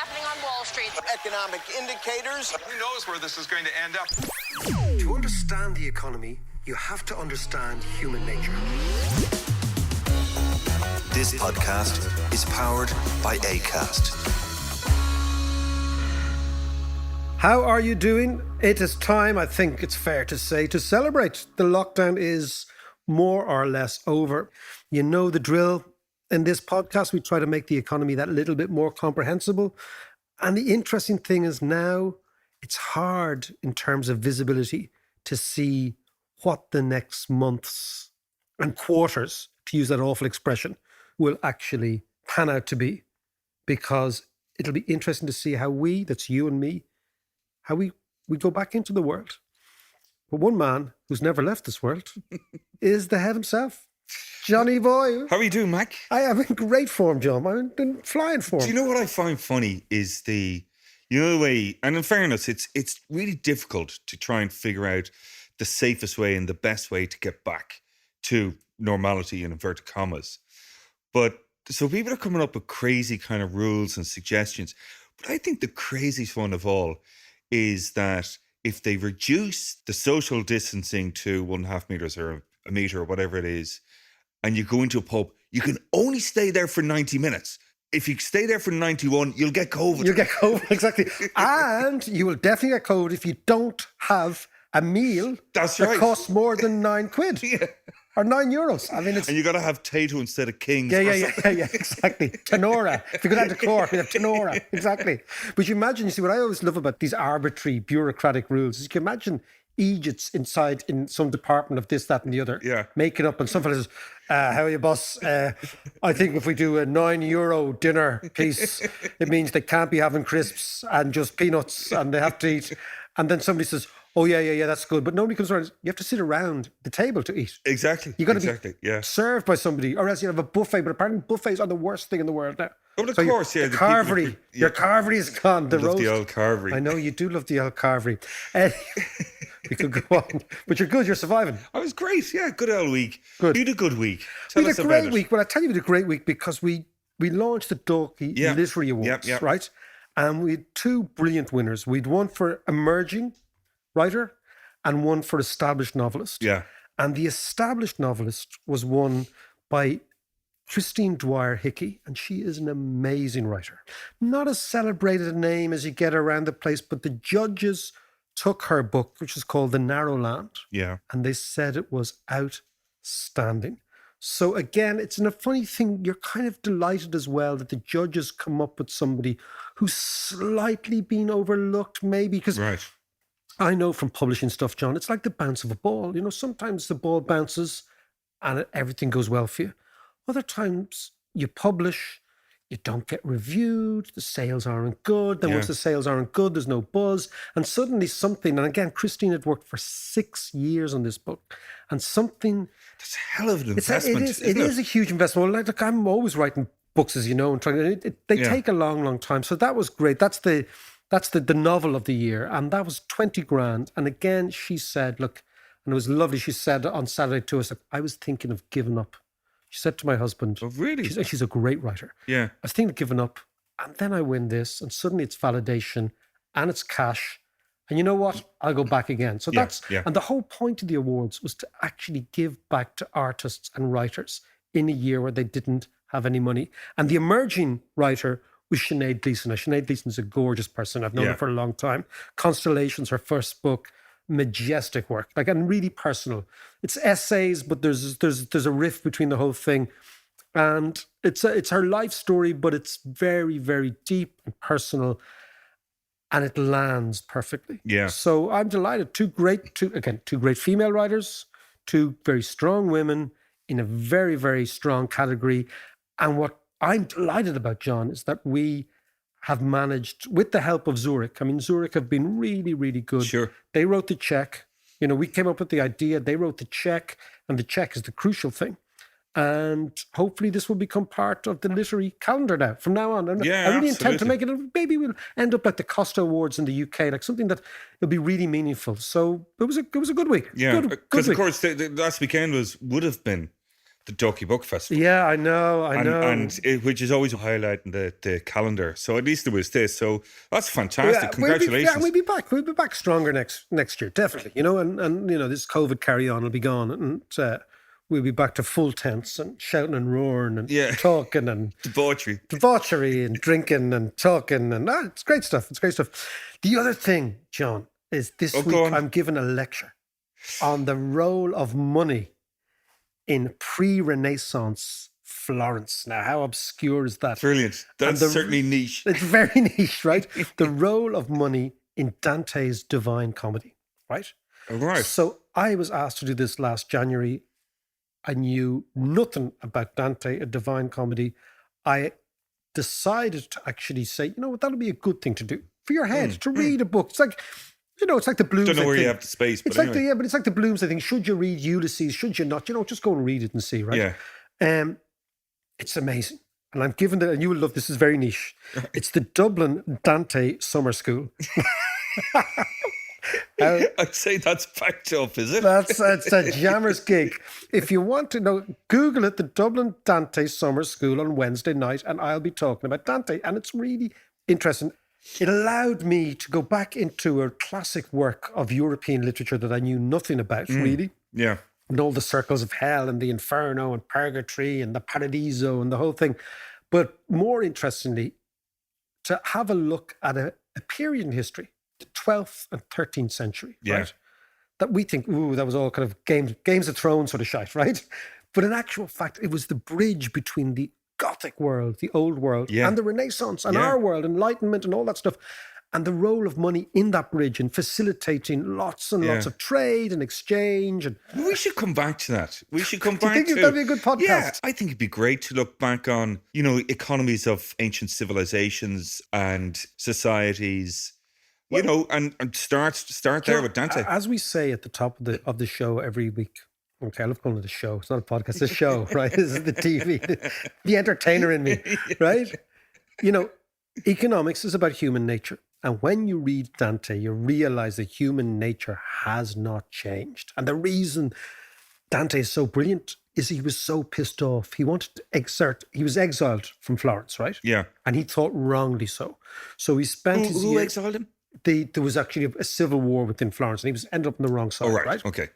happening on Wall Street. Economic indicators. Who knows where this is going to end up? To understand the economy, you have to understand human nature. This podcast is powered by Acast. How are you doing? It is time, I think it's fair to say, to celebrate. The lockdown is more or less over. You know the drill. In this podcast, we try to make the economy that little bit more comprehensible. And the interesting thing is now it's hard in terms of visibility to see what the next months and quarters, to use that awful expression, will actually pan out to be. Because it'll be interesting to see how we, that's you and me, how we go back into the world. But one man who's never left this world is the head himself. Johnny boy. How are you doing, Mac? I am in great form, John. I'm in flying form. Do you know what I find funny is the way, and in fairness, it's really difficult to try and figure out the safest way and the best way to get back to normality in inverted commas. But so people are coming up with crazy kind of rules and suggestions. But I think the craziest one of all is that if they reduce the social distancing to 1.5 meters or a meter or whatever it is, and you go into a pub, you can only stay there for 90 minutes. If you stay there for 91, you'll get COVID. You'll get COVID, exactly. And you will definitely get COVID if you don't have a meal that costs more than £9. Yeah. Or €9. I mean, it's... And you got to have Tato instead of Kings. Yeah, exactly. Tenora. If you go down to Cork, you have Tenora. Exactly. But you imagine, you see, what I always love about these arbitrary bureaucratic rules is you can imagine Egypt's inside in some department of this, that and the other, making up, and some fella says, how are you, boss? I think if we do a €9 dinner piece, it means they can't be having crisps and just peanuts and they have to eat. And then somebody says, oh, yeah, that's good. But nobody comes around. You have to sit around the table to eat. Exactly. You've got to be served by somebody, or else you have a buffet. But apparently buffets are the worst thing in the world now. Oh, of course, yeah. Your carvery is gone. I love the old carvery. I know you do love the old carvery. We could go on. But you're good, you're surviving. I was great, yeah. Good old week. Good. You had a good week. We had a great week. Well, I tell you, we had a great week because we launched the Dalkey Literary Awards, right? And we had two brilliant winners. We'd one for emerging writer and one for established novelist. Yeah. And the established novelist was won by Christine Dwyer Hickey, and she is an amazing writer. Not as celebrated a name as you get around the place, but the judges took her book, which is called The Narrow Land, and they said it was outstanding. So again, it's a funny thing. You're kind of delighted as well that the judges come up with somebody who's slightly been overlooked, maybe, because I know from publishing stuff, John, it's like the bounce of a ball. You know, sometimes the ball bounces and everything goes well for you. Other times you publish, you don't get reviewed, the sales aren't good. Then once the sales aren't good, there's no buzz. And suddenly something, and again, Christine had worked for 6 years on this book, and something... That's a hell of an investment, It is a huge investment. Well, like I'm always writing books, as you know, and they take a long, long time. So that was great. That's the novel of the year. And that was 20 grand. And again, she said, look, and it was lovely, she said on Saturday to us, like, I was thinking of giving up. She said to my husband, oh, really? She's a great writer. Yeah. I was thinking of giving up, and then I win this, and suddenly it's validation, and it's cash. And you know what? I'll go back again. So and the whole point of the awards was to actually give back to artists and writers in a year where they didn't have any money. And the emerging writer was Sinead Gleeson. Now, Sinead Gleeson is a gorgeous person. I've known her for a long time. Constellations, her first book. Majestic work, and really personal. It's essays, but there's a riff between the whole thing, and it's her life story, but it's very, very deep and personal, and it lands perfectly. Yeah. So I'm delighted. Two great female writers, two very strong women in a very, very strong category, and what I'm delighted about, John, is that we have managed, with the help of Zurich. I mean, Zurich have been really, really good. Sure. They wrote the check. You know, we came up with the idea. They wrote the check, and the check is the crucial thing. And hopefully this will become part of the literary calendar now, from now on. And I really intend to make it, maybe we'll end up like the Costa Awards in the UK, like something that will be really meaningful. So it was a good week. Yeah, because of course the last weekend would have been the Doki Book Festival. Yeah, I know. Which is always highlighting the calendar. So at least there was this. So that's fantastic. Yeah, Congratulations. we'll be back. We'll be back stronger next year, definitely. You know, and you know, this COVID carry on will be gone, and we'll be back to full tents and shouting and roaring and talking and debauchery and drinking and talking, and it's great stuff. It's great stuff. The other thing, John, is this week I'm giving a lecture on the role of money in pre-Renaissance Florence. Now, how obscure is that? Brilliant. That's certainly niche. It's very niche, right? The role of money in Dante's Divine Comedy, right? Right. So I was asked to do this last January. I knew nothing about Dante, a Divine Comedy. I decided to actually say, you know what, that'll be a good thing to do for your head, to read a book. It's like, you know, it's like the Bloomsday thing. Don't know where you have the space, but it's anyway. but it's like the Bloomsday thing. Should you read Ulysses? Should you not? You know, just go and read it and see, right? Yeah. It's amazing. And I'm giving and you will love this, is very niche. It's the Dublin Dante Summer School. I'd say that's packed up, is it? It's a jammer's gig. If you want to know, Google it, the Dublin Dante Summer School on Wednesday night, and I'll be talking about Dante. And it's really interesting. It allowed me to go back into a classic work of European literature that I knew nothing about, really. Yeah. And all the circles of hell and the Inferno and Purgatory and the Paradiso and the whole thing. But more interestingly, to have a look at a period in history, the 12th and 13th century, right? That we think, ooh, that was all kind of Games of Thrones sort of shite, right? But in actual fact, it was the bridge between the Gothic world, the old world, and the Renaissance and our world, Enlightenment and all that stuff. And the role of money in that bridge in facilitating lots and lots of trade and exchange. And we should come back to that. We should come do you back think to that'd be a good podcast? Yeah, I think it'd be great to look back on, you know, economies of ancient civilizations and societies, you know, and start there with Dante. As we say at the top of the show every week. Okay, I love calling it a show. It's not a podcast, it's a show, right? This is the TV, the entertainer in me, right? You know, economics is about human nature. And when you read Dante, you realize that human nature has not changed. And the reason Dante is so brilliant is he was so pissed off. He wanted to he was exiled from Florence, right? Yeah. And he thought wrongly so. So he spent his Who year... exiled him? There was actually a civil war within Florence, and he ended up on the wrong side, right? Okay.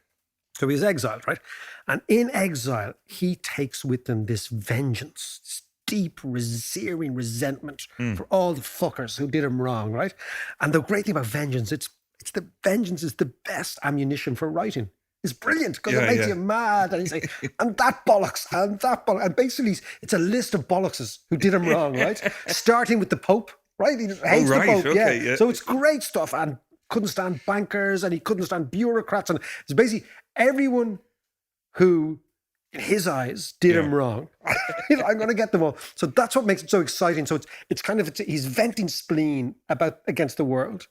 So he's exiled, right? And in exile, he takes with him this vengeance, this deep, searing resentment for all the fuckers who did him wrong, right? And the great thing about vengeance, it's the vengeance is the best ammunition for writing. It's brilliant because it makes you mad. And he's like, and that bollocks, and that bollocks. And basically, it's a list of bollockses who did him wrong, right? Starting with the Pope, right? He hates the Pope, okay. So it's great stuff. And couldn't stand bankers and he couldn't stand bureaucrats. And it's basically everyone who, in his eyes, did him wrong. I'm going to get them all. So that's what makes it so exciting. So it's kind of, he's venting spleen against the world.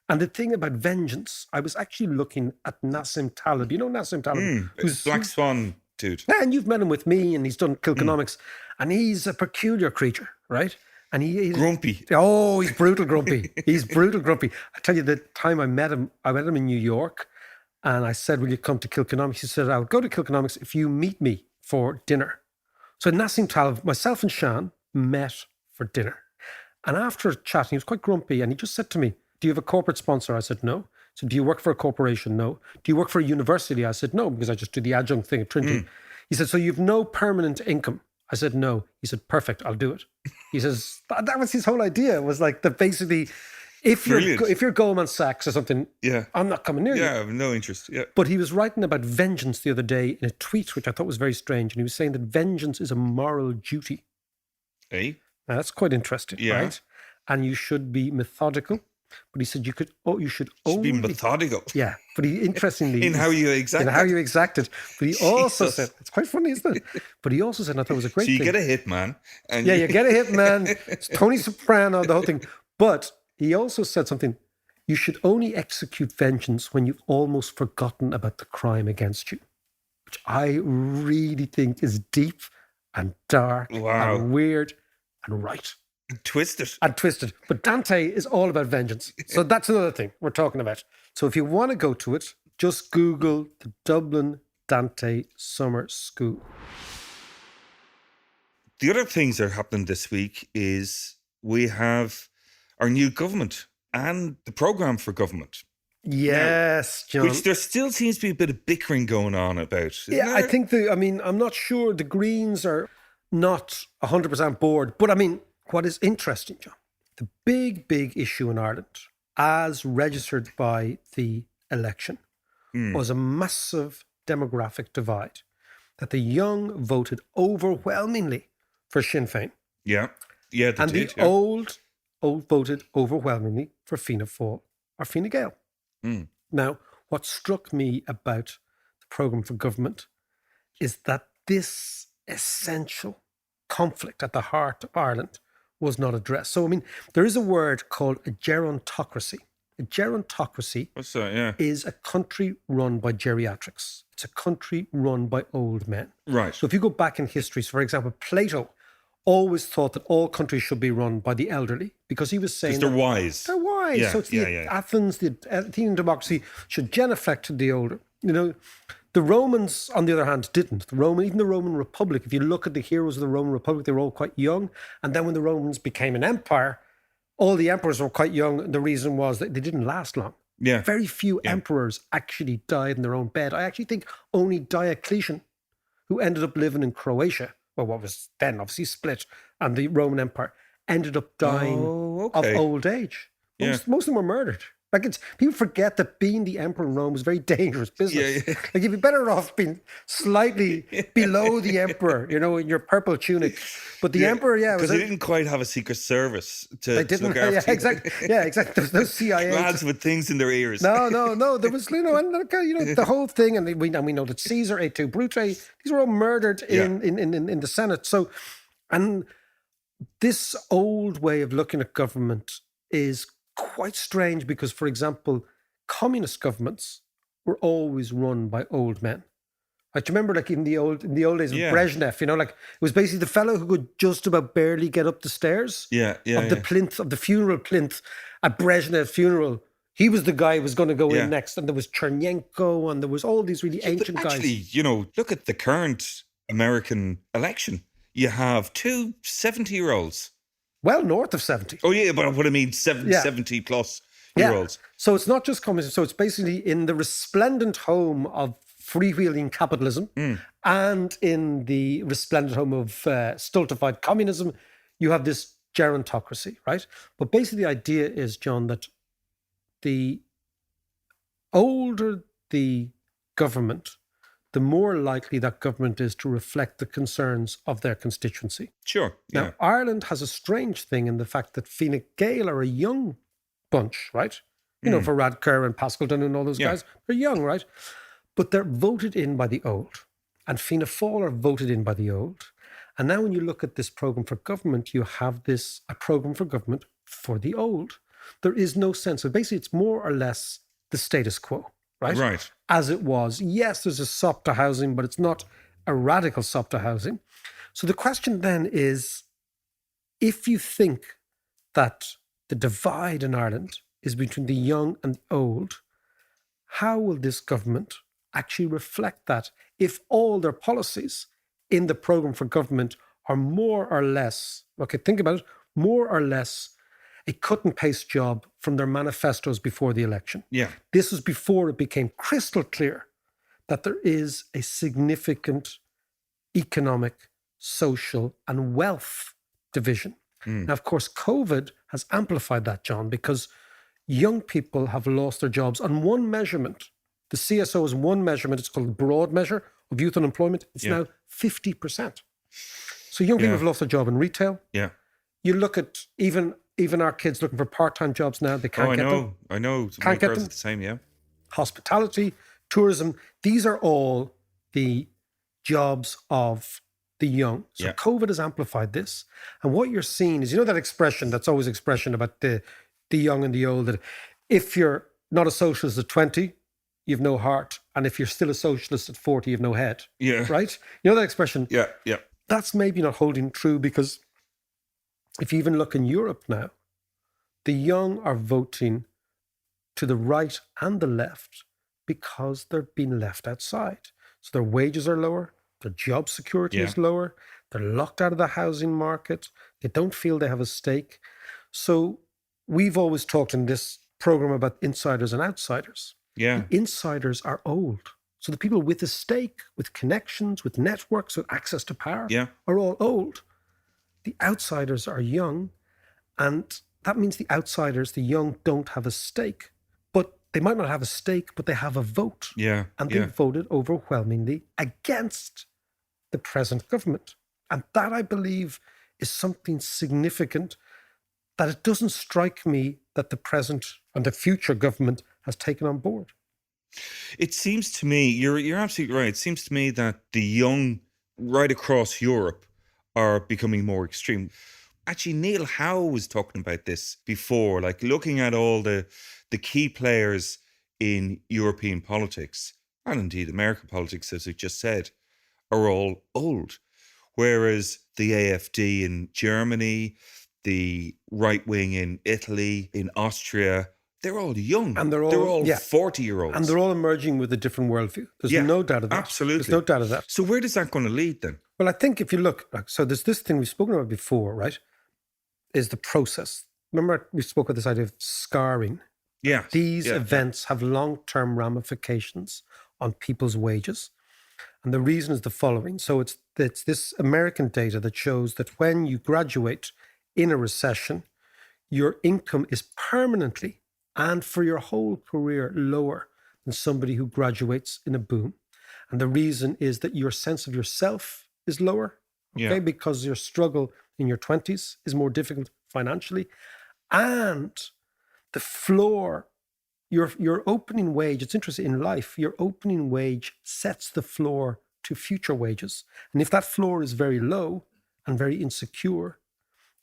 And the thing about vengeance, I was actually looking at Nassim Taleb. You know Nassim Taleb? Who's Black Swan dude. Yeah, and you've met him with me and he's done Kilconomics. And he's a peculiar creature, right? And he's grumpy. Oh, he's brutal grumpy. He's brutal grumpy. I tell you, the time I met him in New York. And I said, will you come to Kilconomics? He said, I'll go to Kilconomics if you meet me for dinner. So Nassim Taleb, myself and Shan met for dinner. And after chatting, he was quite grumpy. And he just said to me, do you have a corporate sponsor? I said, no. So do you work for a corporation? No. Do you work for a university? I said, no, because I just do the adjunct thing at Trinity. He said, so you've no permanent income? I said, no. He said, perfect, I'll do it. He says, that was his whole idea, was like that basically... If you're Goldman Sachs or something, I'm not coming near you. Yeah, I have no interest. Yeah. But he was writing about vengeance the other day in a tweet, which I thought was very strange. And he was saying that vengeance is a moral duty. Now, that's quite interesting, right? And you should be methodical. But he said you should only be methodical. Yeah. But he interestingly in how you exact it. But he also said, it's quite funny, isn't it? But he also said, I thought it was a great thing. So you get a hitman. And you get a hitman. It's Tony Soprano, the whole thing. But he also said something, you should only execute vengeance when you've almost forgotten about the crime against you, which I really think is deep and dark and weird and right. And twisted. But Dante is all about vengeance. So that's another thing we're talking about. So if you want to go to it, just Google the Dublin Dante Summer School. The other things that are happening this week is we have our new government and the programme for government. Yes, John. Which there still seems to be a bit of bickering going on about. Yeah, there? I think I'm not sure the Greens are not 100% bored, but I mean, what is interesting, John, the big issue in Ireland, as registered by the election, was a massive demographic divide, that the young voted overwhelmingly for Sinn Féin. Yeah, they and did. The old voted overwhelmingly for Fianna Fáil or Fine Gael. Now, what struck me about the programme for government is that this essential conflict at the heart of Ireland was not addressed. So, I mean, there is a word called a gerontocracy. A gerontocracy What's that? Yeah. is a country run by geriatrics. It's a country run by old men. Right. So if you go back in history, so for example, Plato always thought that all countries should be run by the elderly because he was saying Because they're wise. they're wise. Yeah, So it's yeah. Athens, the Athenian democracy should genuflect to the older. You know, the Romans, on the other hand, didn't. Even the Roman Republic, if you look at the heroes of the Roman Republic, they were all quite young. And then when the Romans became an empire, all the emperors were quite young. And the reason was that they didn't last long. Yeah. Very few emperors actually died in their own bed. I actually think only Diocletian, who ended up living in Croatia, well, what was then obviously split, and the Roman Empire, ended up dying of old age. Most of them were murdered. Like, people forget that being the emperor in Rome was a very dangerous business. Yeah. Like, you'd be better off being slightly below the emperor, you know, in your purple tunic. But the emperor, because they didn't quite have a secret service to look after. Exactly. There was no CIA. Lads with things in their ears. No. There was, the whole thing, and we know that Caesar, et tu, Brute, these were all murdered in the Senate. So, and this old way of looking at government is quite strange because, for example, communist governments were always run by old men. Like, do you remember, like in the old days of Brezhnev, you know, like it was basically the fellow who could just about barely get up the stairs the plinth, of the funeral plinth at Brezhnev funeral. He was the guy who was going to go in next. And there was Chernenko and there was all these really ancient guys. Actually, you know, look at the current American election. You have two 70-year-olds. Well, north of 70. Oh, yeah, but what I mean, 70 plus year olds. So it's not just communism. So it's basically in the resplendent home of freewheeling capitalism and in the resplendent home of stultified communism, you have this gerontocracy, right? But basically the idea is, John, that the older the government, the more likely that government is to reflect the concerns of their constituency. Sure. Yeah. Now, Ireland has a strange thing in the fact that Fine Gael are a young bunch, right? You know, for Radker and Pascalton and all those guys, they're young, right? But they're voted in by the old. And Fianna Fáil are voted in by the old. And now when you look at this programme for government, you have a programme for government for the old. There is no sense. So basically, it's more or less the status quo. Right? As it was. Yes, there's a sop to housing, but it's not a radical sop to housing. So the question then is, if you think that the divide in Ireland is between the young and the old, how will this government actually reflect that if all their policies in the programme for government are more or less, think about it, more or less a cut and paste job from their manifestos before the election. Yeah. This was before it became crystal clear that there is a significant economic, social, and wealth division. Now, of course, COVID has amplified that, John, because young people have lost their jobs on one measurement. The CSO is one measurement. It's called the broad measure of youth unemployment. It's now 50%. So young people have lost their job in retail. Yeah. You look at even our kids looking for part-time jobs now. They can't get them. I know. Can't get them. The same, yeah. Hospitality, tourism, these are all the jobs of the young. So COVID has amplified this. And what you're seeing is, you know that expression, that's always expression about the young and the old, that if you're not a socialist at 20, you've no heart. And if you're still a socialist at 40, you've no head. Yeah. Right? You know that expression? Yeah. That's maybe not holding true, because if you even look in Europe now, the young are voting to the right and the left because they're being left outside. So their wages are lower, their job security is lower, they're locked out of the housing market, they don't feel they have a stake. So we've always talked in this program about insiders and outsiders. Yeah. The insiders are old. So the people with a stake, with connections, with networks, with access to power are all old. The outsiders are young, and that means the outsiders, the young, don't have a stake. But they might not have a stake, but they have a vote. Yeah. And they voted overwhelmingly against the present government. And that, I believe, is something significant that it doesn't strike me that the present and the future government has taken on board. It seems to me, you're absolutely right. It seems to me that the young right across Europe are becoming more extreme. Actually, Neil Howe was talking about this before, like looking at all the key players in European politics, and indeed American politics, as we just said, are all old. Whereas the AfD in Germany, the right wing in Italy, in Austria, they're all young. And they're all 40-year-olds. And they're all emerging with a different worldview. There's no doubt of that. Absolutely. There's no doubt of that. So where does that going to lead then? Well, I think if you look, so there's this thing we've spoken about before, right? Is the process. Remember we spoke about this idea of scarring. Yeah. These events have long-term ramifications on people's wages. And the reason is the following. So it's this American data that shows that when you graduate in a recession, your income is permanently and for your whole career lower than somebody who graduates in a boom. And the reason is that your sense of yourself is lower, because your struggle in your 20s is more difficult financially. And the floor, your opening wage, it's interesting in life, your opening wage sets the floor to future wages. And if that floor is very low and very insecure,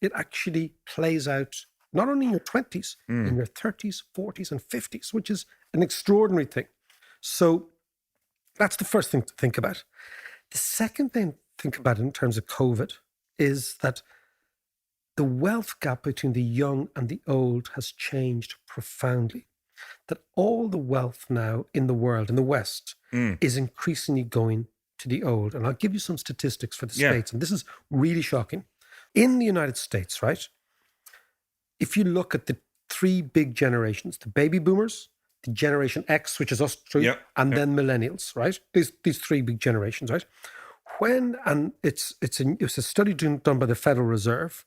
it actually plays out not only in your 20s, in your 30s, 40s, and 50s, which is an extraordinary thing. So that's the first thing to think about. The second thing to think about in terms of COVID is that the wealth gap between the young and the old has changed profoundly. That all the wealth now in the world, in the West, is increasingly going to the old. And I'll give you some statistics for the States. And this is really shocking. In the United States, right, if you look at the three big generations, the baby boomers, the Generation X, which is us three, and then millennials, right? These three big generations, right? It's a study done by the Federal Reserve,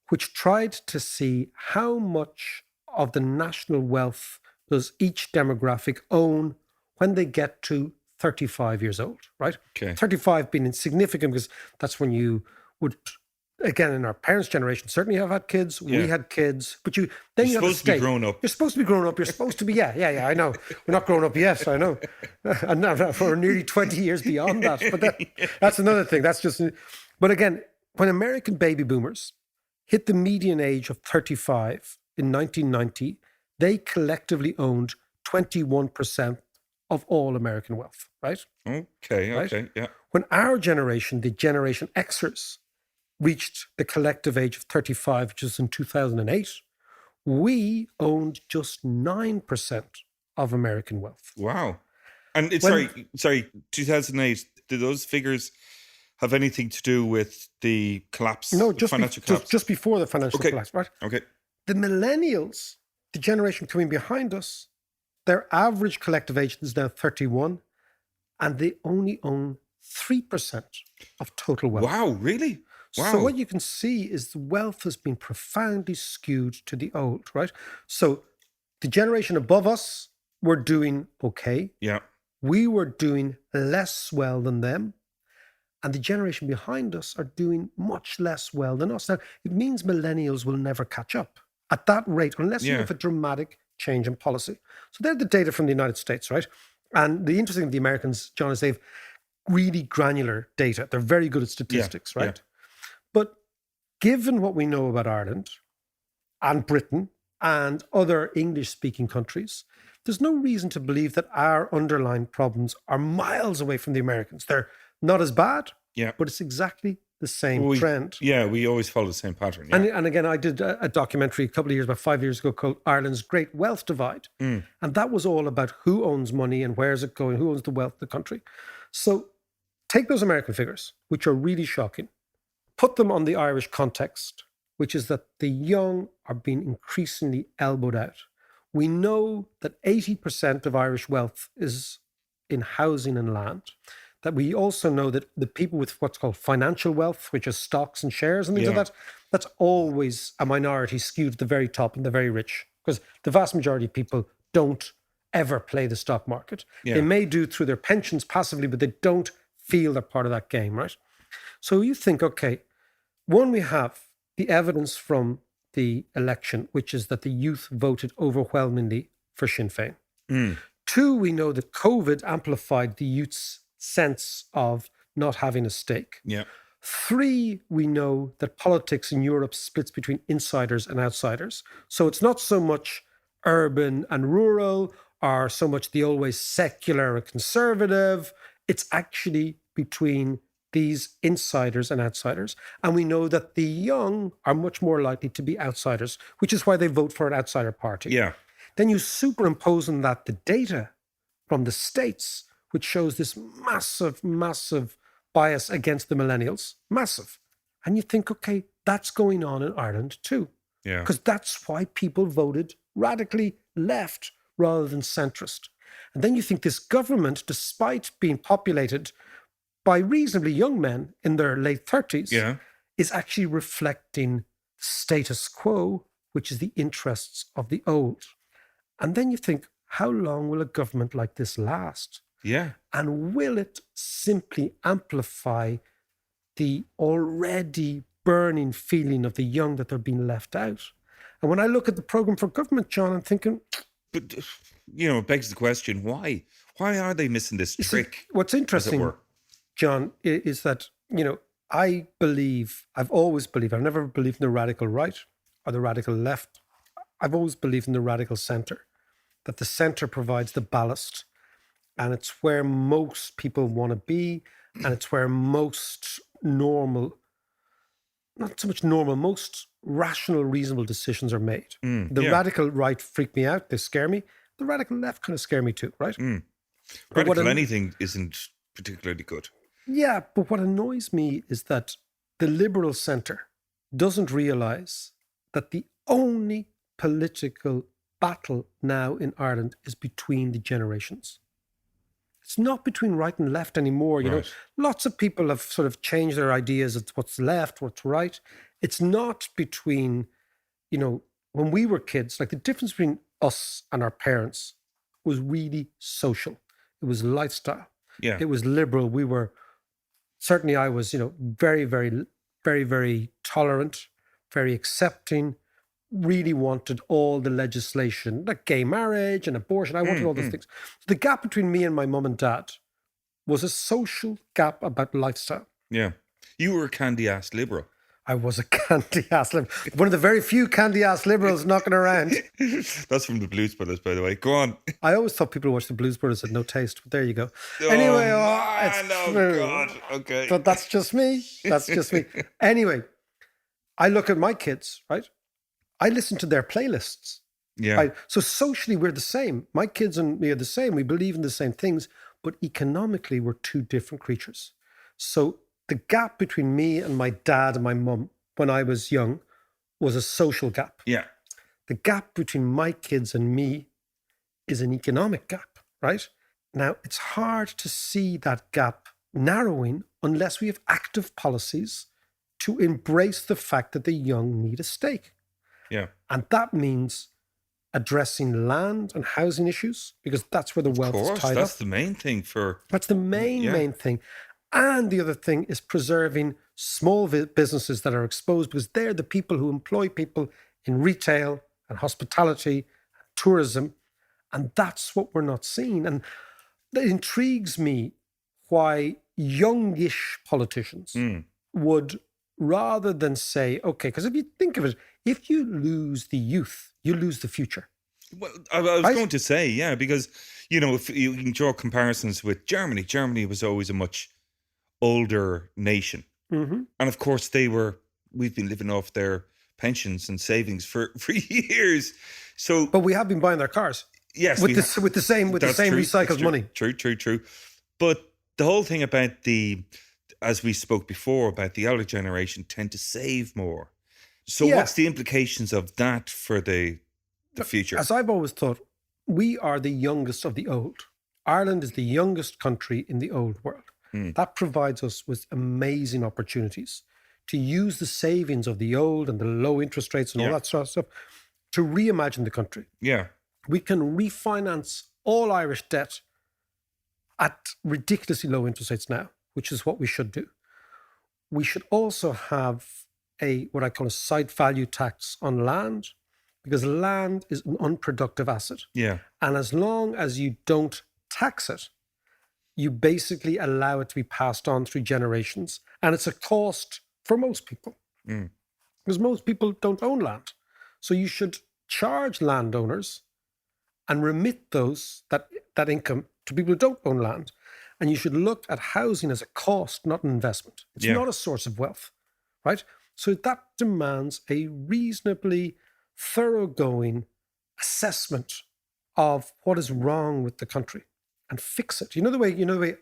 which tried to see how much of the national wealth does each demographic own when they get to 35 years old, right? Okay. 35 being insignificant because that's when you would, again, in our parents' generation, certainly have had kids. Yeah. We had kids, but you have a stake. Be grown up. You're supposed to be grown up. You're supposed to be, I know. We're not grown up yet, I know. And we're nearly 20 years beyond that. But that's another thing. But again, when American baby boomers hit the median age of 35 in 1990, they collectively owned 21% of all American wealth, right? Okay, yeah. When our generation, the Generation Xers, reached the collective age of 35, which was in 2008, we owned just 9% of American wealth. Wow. And sorry, 2008, did those figures have anything to do with the collapse? No, financial collapse? Just before the financial collapse, right? Okay. The millennials, the generation coming behind us, their average collective age is now 31, and they only own 3% of total wealth. Wow, really? Wow. So what you can see is the wealth has been profoundly skewed to the old, right? So the generation above us were doing okay. Yeah. We were doing less well than them. And the generation behind us are doing much less well than us. Now, it means millennials will never catch up at that rate unless you have a dramatic change in policy. So they're the data from the United States, right? And the interesting thing with the Americans, John, is they've really granular data. They're very good at statistics, right? Yeah. But given what we know about Ireland and Britain and other English-speaking countries, there's no reason to believe that our underlying problems are miles away from the Americans. They're not as bad, but it's exactly the same trend. Yeah, we always follow the same pattern. Yeah. And again, I did a documentary a couple of years, about 5 years ago, called Ireland's Great Wealth Divide. And that was all about who owns money and where's it going, who owns the wealth of the country. So take those American figures, which are really shocking, put them on the Irish context, which is that the young are being increasingly elbowed out. We know that 80% of Irish wealth is in housing and land. That we also know that the people with what's called financial wealth, which is stocks and shares and things like that, that's always a minority skewed to the very top and the very rich. Because the vast majority of people don't ever play the stock market. They may do through their pensions passively, but they don't feel they're part of that game, right? So you think, okay, one, we have the evidence from the election, which is that the youth voted overwhelmingly for Sinn Féin. Two, we know that COVID amplified the youth's sense of not having a stake. Three, we know that politics in Europe splits between insiders and outsiders. So it's not so much urban and rural, or so much the always secular and conservative. It's actually between these insiders and outsiders. And we know that the young are much more likely to be outsiders, which is why they vote for an outsider party. Then you superimpose on that the data from the States, which shows this massive, massive bias against the millennials. Massive. And you think, okay, that's going on in Ireland too. Because that's why people voted radically left rather than centrist. And then you think this government, despite being populated by reasonably young men in their late 30s, is actually reflecting status quo, which is the interests of the old. And then you think, how long will a government like this last? And will it simply amplify the already burning feeling of the young that they're being left out? And when I look at the programme for government, John, I'm thinking... But, it begs the question, why? Why are they missing this trick? What's interesting, John, is that, I've always believed, I've never believed in the radical right or the radical left. I've always believed in the radical centre, that the centre provides the ballast, and it's where most people want to be, and it's where most most rational, reasonable decisions are made. The radical right freak me out, they scare me. The radical left kind of scare me too, right? Radical anything isn't particularly good. Yeah, but what annoys me is that the liberal centre doesn't realise that the only political battle now in Ireland is between the generations. It's not between right and left anymore. Lots of people have sort of changed their ideas of what's left, what's right. It's not between, when we were kids, like the difference between us and our parents was really social. It was lifestyle. It was liberal. Certainly I was, very, very, very, very tolerant, very accepting, really wanted all the legislation, like gay marriage and abortion. I wanted all those things. So the gap between me and my mum and dad was a social gap about lifestyle. You were a candy-ass liberal. I was a candy-ass liberal. One of the very few candy-ass liberals knocking around. That's from the Blues Brothers, by the way. Go on. I always thought people who watched the Blues Brothers had no taste, but there you go. God. Okay. But that's just me. Anyway, I look at my kids, right? I listen to their playlists. Right? So socially, we're the same. My kids and me are the same. We believe in the same things, but economically, we're two different creatures. So the gap between me and my dad and my mum when I was young was a social gap. The gap between my kids and me is an economic gap, right? Now, it's hard to see that gap narrowing unless we have active policies to embrace the fact that the young need a stake. And that means addressing land and housing issues, because that's where the wealth is tied up. That's the main thing That's the main thing. And the other thing is preserving small businesses that are exposed, because they're the people who employ people in retail and hospitality, tourism. And that's what we're not seeing. And it intrigues me why youngish politicians would, rather than say, okay, because if you think of it, if you lose the youth, you lose the future. Well, I was going to say, because, if you can draw comparisons with Germany, Germany was always a much older nation. And of course, we've been living off their pensions and savings for years. So, but we have been buying their cars. Yes. With the same recycled money. True. But the whole thing about as we spoke before, about the older generation tend to save more. So Yeah. what's the implications of that for the future? As I've always thought, we are the youngest of the old. Ireland is the youngest country in the old world. That provides us with amazing opportunities to use the savings of the old and the low interest rates and all that sort of stuff to reimagine the country. Yeah. We can refinance all Irish debt at ridiculously low interest rates now, which is what we should do. We should also have what I call a site value tax on land, because land is an unproductive asset. Yeah. And as long as you don't tax it, you basically allow it to be passed on through generations. And it's a cost for most people, because most people don't own land. So you should charge landowners and remit that income to people who don't own land. And you should look at housing as a cost, not an investment. It's not a source of wealth, right? So that demands a reasonably thoroughgoing assessment of what is wrong with the country and fix it. You know the way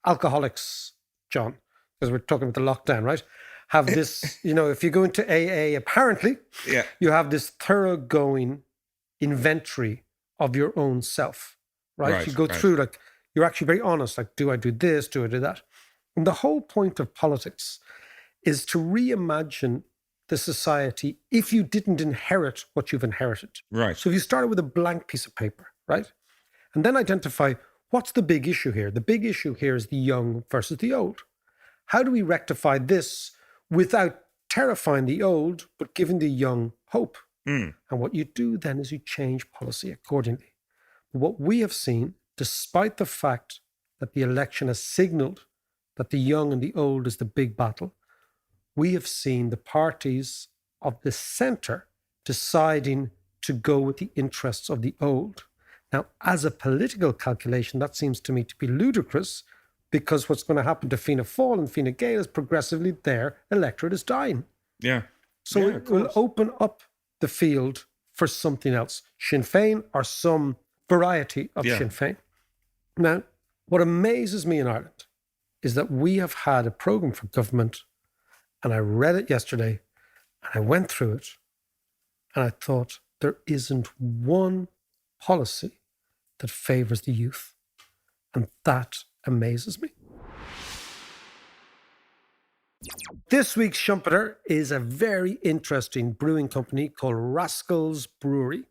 alcoholics, John, because we're talking about the lockdown, right? Have this, if you go into AA, apparently, you have this thoroughgoing inventory of your own self, right? You go through, you're actually very honest, do I do this? Do I do that? And the whole point of politics is to reimagine the society if you didn't inherit what you've inherited. Right. So if you started with a blank piece of paper, right? And then identify what's the big issue here? The big issue here is the young versus the old. How do we rectify this without terrifying the old, but giving the young hope? And what you do then is you change policy accordingly. But what we have seen, despite the fact that the election has signaled that the young and the old is the big battle, we have seen the parties of the centre deciding to go with the interests of the old. Now, as a political calculation, that seems to me to be ludicrous, because what's going to happen to Fianna Fáil and Fine Gael is progressively their electorate is dying. Yeah. So it will open up the field for something else. Sinn Féin or some variety of Sinn Féin. Now, what amazes me in Ireland is that we have had a programme for government, and I read it yesterday, and I went through it, and I thought there isn't one policy that favours the youth. And that amazes me. This week's Schumpeter is a very interesting brewing company called Rascals Brewery.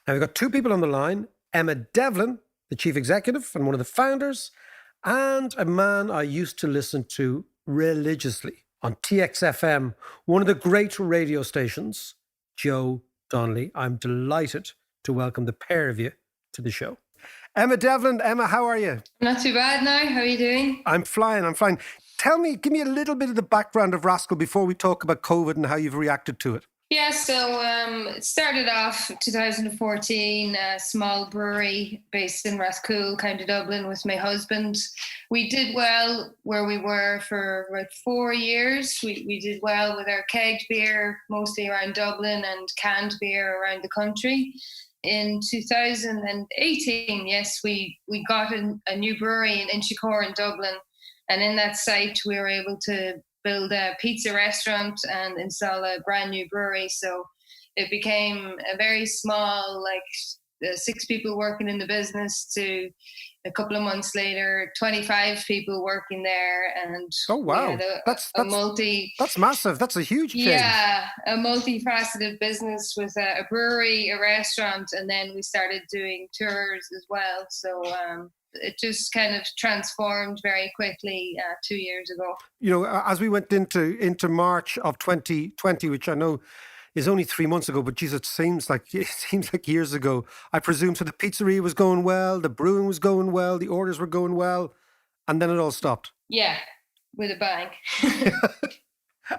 Now, we've got two people on the line, Emma Devlin, the chief executive and one of the founders, and a man I used to listen to religiously on TXFM, one of the great radio stations, Joe Donnelly. I'm delighted to welcome the pair of you to the show. Emma Devlin, Emma, how are you? Not too bad now. How are you doing? I'm flying. Give me a little bit of the background of Rascal before we talk about COVID and how you've reacted to it. Yeah, so it started off 2014, a small brewery based in Rascool, County Dublin, with my husband. We did well where we were for about 4 years. We did well with our kegged beer, mostly around Dublin, and canned beer around the country. In 2018, yes, we got a new brewery in Inchicore in Dublin. And in that site, we were able to build a pizza restaurant and install a brand new brewery. So it became a very small, 6 people working in the business, to a couple of months later, 25 people working there. And oh, wow. That's massive. That's a huge change. Yeah, a multifaceted business with a brewery, a restaurant, and then we started doing tours as well. So it just kind of transformed very quickly 2 years ago. As we went into March of 2020, which I know is only 3 months ago, but geez, it seems like years ago. I presume so. The pizzeria was going well, the brewing was going well, the orders were going well, and then it all stopped. Yeah, with a bang.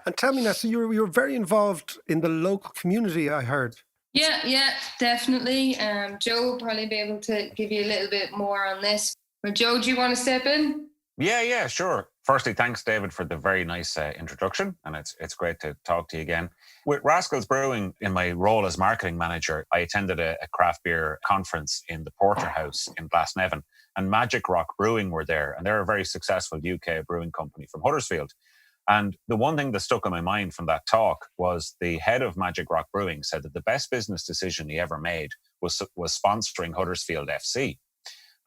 And tell me now, so you were very involved in the local community, I heard. Yeah, definitely. Joe will probably be able to give you a little bit more on this. But Joe, do you want to step in? Yeah, sure. Firstly, thanks, David, for the very nice introduction, and it's great to talk to you again. With Rascals Brewing, in my role as marketing manager, I attended a craft beer conference in the Porterhouse in Glasnevin, and Magic Rock Brewing were there, and they're a very successful UK brewing company from Huddersfield. And the one thing that stuck in my mind from that talk was the head of Magic Rock Brewing said that the best business decision he ever made was sponsoring Huddersfield FC.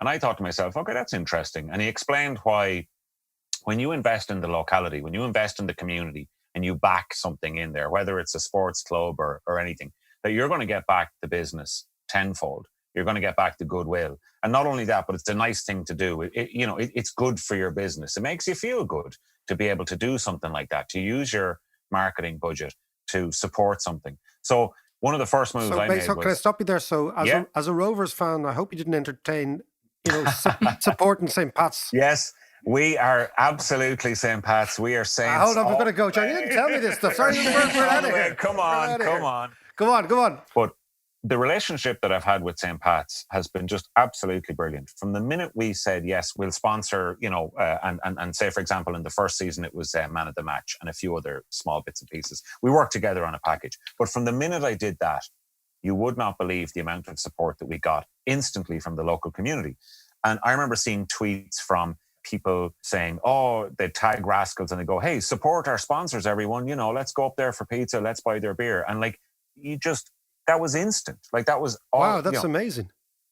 And I thought to myself, okay, that's interesting. And he explained why when you invest in the locality, when you invest in the community and you back something in there, whether it's a sports club or anything, that you're going to get back the business tenfold. You're going to get back the goodwill. And not only that, but it's a nice thing to do. It's good for your business. It makes you feel good to be able to do something like that, to use your marketing budget to support something. So one of the first moves I made was... Can I stop you there? So as a Rovers fan, I hope you didn't entertain, supporting St. Pat's. Yes, we are absolutely St. Pat's. We are Saints. Hold on, we're going to go, John. You didn't tell me this stuff. Sorry, we're out of here. Come on. Go on. But the relationship that I've had with St. Pat's has been just absolutely brilliant. From the minute we said, yes, we'll sponsor, and say, for example, in the first season, it was Man of the Match and a few other small bits and pieces. We worked together on a package. But from the minute I did that, you would not believe the amount of support that we got instantly from the local community. And I remember seeing tweets from people saying, they tag Rascals and they go, hey, support our sponsors, everyone. Let's go up there for pizza. Let's buy their beer. And that was instant. That was all. Wow, that's amazing.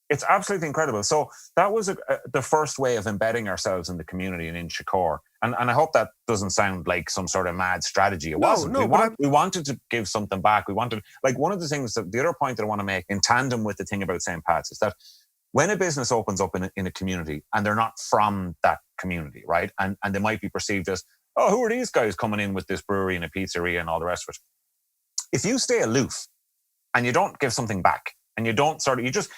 It's absolutely incredible. So that was the first way of embedding ourselves in the community in Inchicore. And I hope that doesn't sound like some sort of mad strategy. It wasn't. We wanted to give something back. We wanted, one of the things, the other point that I want to make in tandem with the thing about St. Pat's is that when a business opens up in a community and they're not from that community, right? And they might be perceived as, who are these guys coming in with this brewery and a pizzeria and all the rest of it? If you stay aloof and you don't give something back and you don't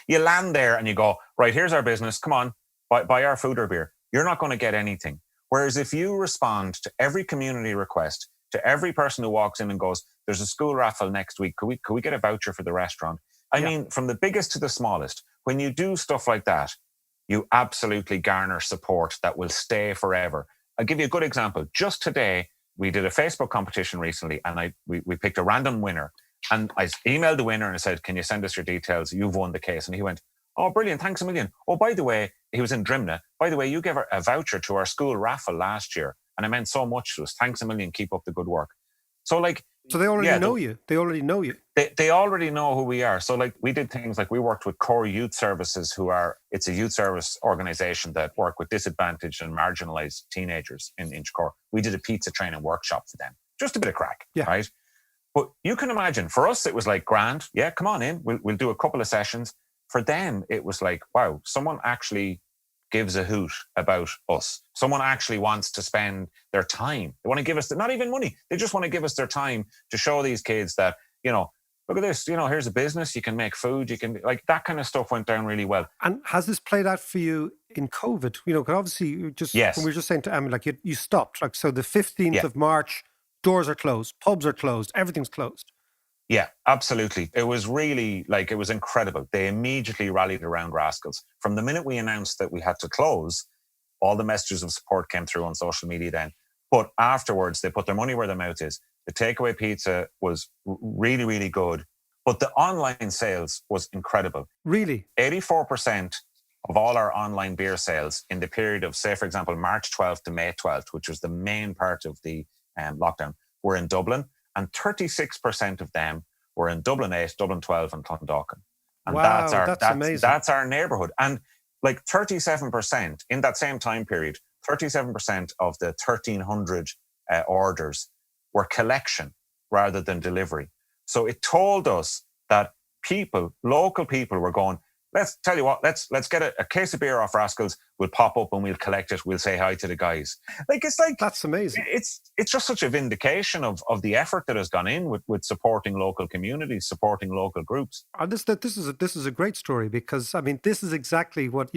you land there and you go, right, here's our business. Come on, buy our food or beer. You're not going to get anything. Whereas if you respond to every community request, to every person who walks in and goes, there's a school raffle next week. Could we get a voucher for the restaurant? I mean, from the biggest to the smallest, when you do stuff like that, you absolutely garner support that will stay forever. I'll give you a good example. Just today, we did a Facebook competition recently and we picked a random winner. And I emailed the winner and I said, can you send us your details? You've won the case. And he went, oh, brilliant. Thanks a million. Oh, by the way, he was in Drimna. By the way, you gave a voucher to our school raffle last year. And it meant so much to us. Thanks a million. Keep up the good work. So So they already know you. They already know you. They already know who we are. So we did things we worked with Core Youth Services, it's a youth service organization that work with disadvantaged and marginalized teenagers in Inchicore. We did a pizza training workshop for them. Just a bit of crack, right? But you can imagine, for us, it was grand. Yeah, come on in. We'll do a couple of sessions. For them, it was wow, someone actually gives a hoot about us. Someone actually wants to spend their time. They want to give us, not even money. They just want to give us their time to show these kids that, look at this, here's a business. You can make food. You can, that kind of stuff went down really well. And has this played out for you in COVID? Because obviously, yes. When we were just saying to Emily, you stopped. So the 15th of March, doors are closed, pubs are closed, everything's closed. Yeah, absolutely. It was really it was incredible. They immediately rallied around Rascals. From the minute we announced that we had to close, all the messages of support came through on social media then. But afterwards, they put their money where their mouth is. The takeaway pizza was really, really good. But the online sales was incredible. Really? 84% of all our online beer sales in the period of, say, for example, March 12th to May 12th, which was the main part of the lockdown, were in Dublin. And 36% of them were in Dublin 8, Dublin 12 and Clondalkin. And wow, that's amazing. That's our neighbourhood. And 37% in that same time period, 37% of the 1,300 orders were collection rather than delivery. So it told us that local people were going, let's tell you what, let's get a case of beer off Rascals. We'll pop up and we'll collect it. We'll say hi to the guys. That's amazing. It's just such a vindication of the effort that has gone in with supporting local communities, supporting local groups. And this is a great story because this is exactly what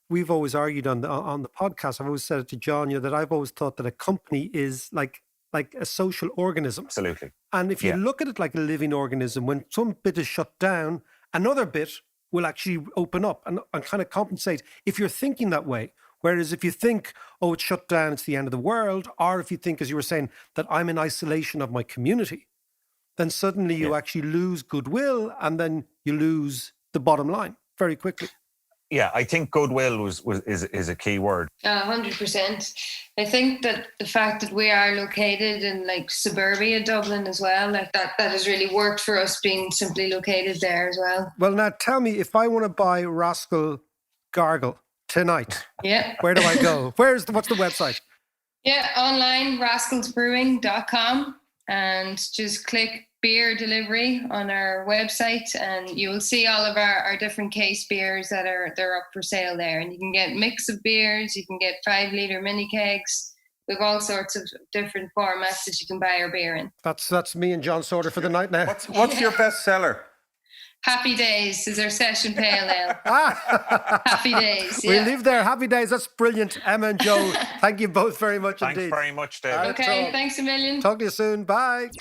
we've always argued on the podcast. I've always said it to John, that I've always thought that a company is like a social organism. Absolutely. And if you look at it like a living organism, when some bit is shut down, another bit will actually open up and kind of compensate. If you're thinking that way, Whereas if you think, oh, it's shut down, it's the end of the world, or if you think, as you were saying, that I'm in isolation of my community, then suddenly you actually lose goodwill and then you lose the bottom line very quickly. Yeah, I think goodwill is a key word. 100%. I think that the fact that we are located in like suburbia Dublin as well, like that has really worked for us being simply located there as well. Well, now tell me, if I want to buy Rascal Gargle tonight, where do I go? What's the website? Yeah, online, rascalsbrewing.com, and just click beer delivery on our website and you will see all of our different case beers they're up for sale there, and you can get mix of beers, you can get 5-litre mini kegs. We've all sorts of different formats that you can buy our beer in. That's me and John's order for the night now. What's your best seller? Happy Days is our session pale ale. Happy Days. We leave there. Happy Days. That's brilliant. Emma and Joe, thank you both very much indeed. Thanks very much, David. Okay, thanks a million. Talk to you soon. Bye.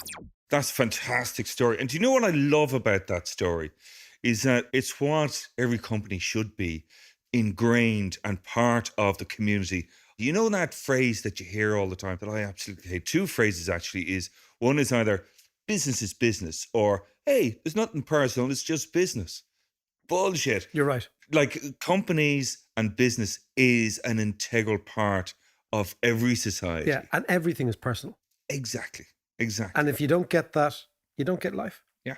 That's a fantastic story. And do you know what I love about that story? Is that it's what every company should be, ingrained and part of the community. You know that phrase that you hear all the time that I absolutely hate? Two phrases actually is, one is either business is business or, hey, there's nothing personal, it's just business. Bullshit. You're right. Like companies and business is an integral part of every society. Yeah, and everything is personal. Exactly. And if you don't get that, you don't get life. Yeah.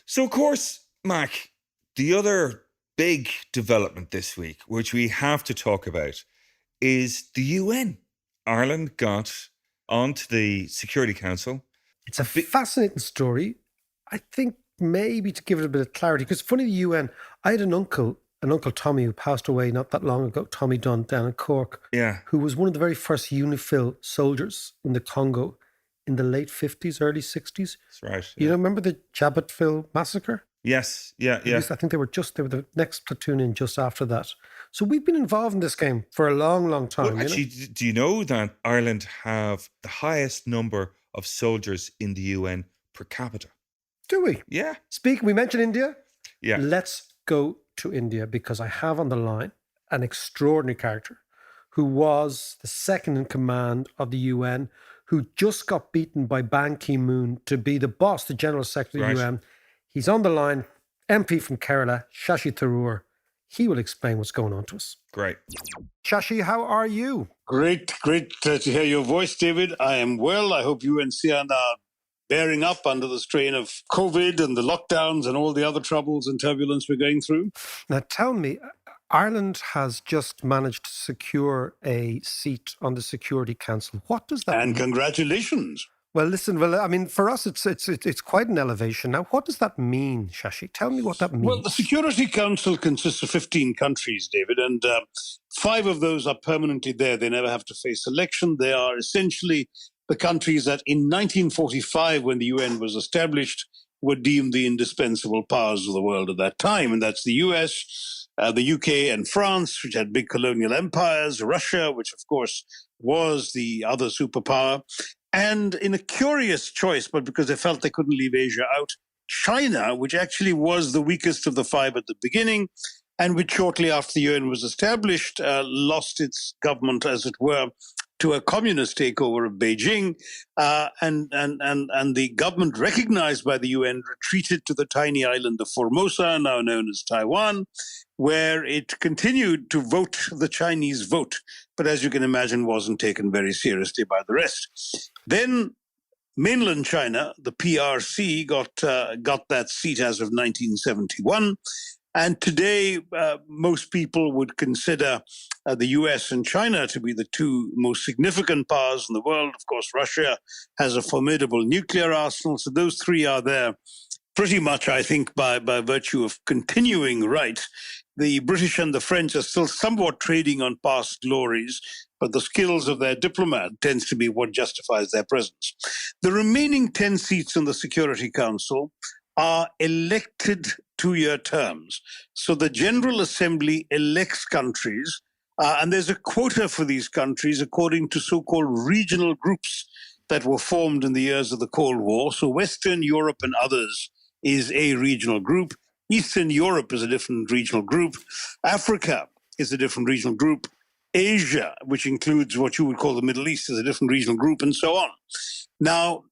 So, of course, Mac, the other big development this week, which we have to talk about, is the UN. Ireland got onto the Security Council. It's a fascinating story. I think maybe to give it a bit of clarity, because funny, the UN, I had an uncle Tommy who passed away not that long ago, Tommy Dunn down in Cork, who was one of the very first UNIFIL soldiers in the Congo in the late 50s, early 60s. That's right. You remember the Jabotville massacre? Yes, yeah. I think they were the next platoon in just after that. So we've been involved in this game for a long, long time. Well, actually, do you know that Ireland have the highest number of soldiers in the UN per capita? Do we? Yeah. We mentioned India. Yeah. Let's go to India, because I have on the line an extraordinary character who was the second in command of the UN, who just got beaten by Ban Ki-moon to be the boss, the General Secretary of the UN. He's on the line, MP from Kerala, Shashi Tharoor. He will explain what's going on to us. Great. Shashi, how are you? Great to hear your voice, David. I am well. I hope you and Sian are bearing up under the strain of COVID and the lockdowns and all the other troubles and turbulence we're going through. Now, tell me, Ireland has just managed to secure a seat on the Security Council. What does that mean? And congratulations. Well, listen, for us, it's quite an elevation. Now, what does that mean, Shashi? Tell me what that means. Well, the Security Council consists of 15 countries, David, and 5 of those are permanently there. They never have to face election. They are essentially the countries that in 1945, when the UN was established, were deemed the indispensable powers of the world at that time. And that's the US, the UK and France, which had big colonial empires, Russia, which of course was the other superpower. And in a curious choice, but because they felt they couldn't leave Asia out, China, which actually was the weakest of the 5 at the beginning, and which shortly after the UN was established, lost its government, as it were, to a communist takeover of Beijing, and the government recognized by the UN retreated to the tiny island of Formosa, now known as Taiwan, where it continued to vote the Chinese vote, but as you can imagine, wasn't taken very seriously by the rest. Then mainland China, the PRC, got that seat as of 1971. And today, most people would consider the US and China to be the 2 most significant powers in the world. Of course, Russia has a formidable nuclear arsenal. So those 3 are there pretty much, I think, by virtue of continuing right. The British and the French are still somewhat trading on past glories, but the skills of their diplomat tends to be what justifies their presence. The remaining 10 seats on the Security Council are elected 2-year terms. So the General Assembly elects countries, and there's a quota for these countries according to so-called regional groups that were formed in the years of the Cold War. So Western Europe and others is a regional group. Eastern Europe is a different regional group. Africa is a different regional group. Asia, which includes what you would call the Middle East, is a different regional group, and so on. Now,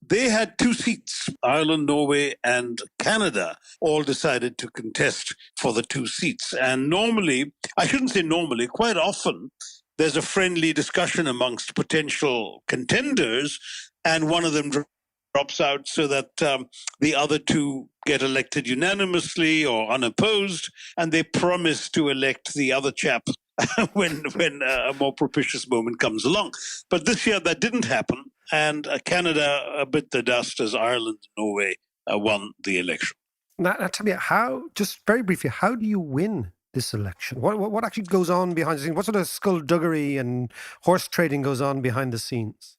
they had 2 seats. Ireland, Norway, and Canada all decided to contest for the 2 seats. And normally, I shouldn't say normally, quite often, there's a friendly discussion amongst potential contenders, and one of them drops out so that the other 2 get elected unanimously or unopposed, and they promise to elect the other chap when a more propitious moment comes along. But this year that didn't happen, and Canada bit the dust as Ireland and Norway won the election. Now, tell me, just very briefly, how do you win this election? What actually goes on behind the scenes? What sort of skullduggery and horse trading goes on behind the scenes?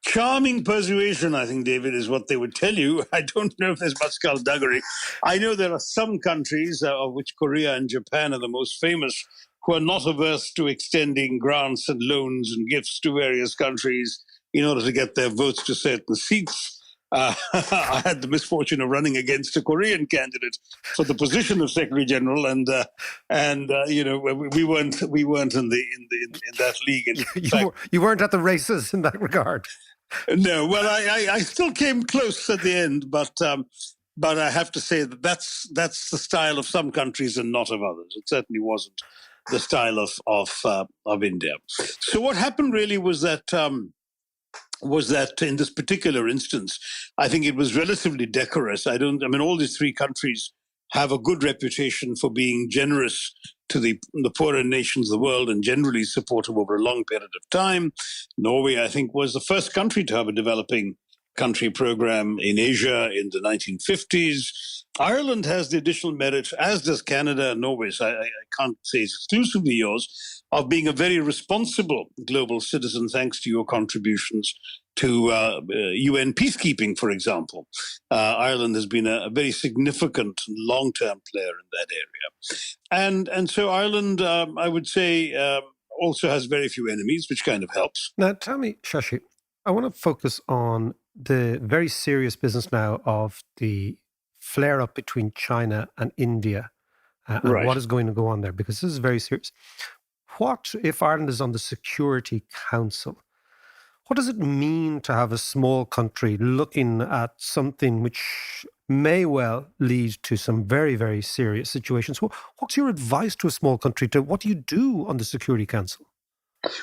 Charming persuasion, I think, David, is what they would tell you. I don't know if there's much skullduggery. I know there are some countries, of which Korea and Japan are the most famous, who are not averse to extending grants and loans and gifts to various countries in order to get their votes to certain seats. I had the misfortune of running against a Korean candidate for the position of Secretary General, and we weren't in that league. You weren't at the races in that regard. No, well, I still came close at the end, but I have to say that's the style of some countries and not of others. It certainly wasn't the style of India. So what happened really was that in this particular instance, I think it was relatively decorous. All these 3 countries have a good reputation for being generous to the poorer nations of the world and generally supportive over a long period of time. Norway, I think, was the first country to have a developing country program in Asia in the 1950s. Ireland has the additional merit, as does Canada and Norway, so I can't say it's exclusively yours, of being a very responsible global citizen thanks to your contributions to UN peacekeeping, for example. Ireland has been a very significant long-term player in that area. And so Ireland, I would say, also has very few enemies, which kind of helps. Now, tell me, Shashi, I want to focus on the very serious business now of the flare-up between China and India and Right. what is going to go on there, because this is very serious. What if Ireland is on the Security Council? What does it mean to have a small country looking at something which may well lead to some very, very serious situations? What's your advice to a small country? What do you do on the Security Council?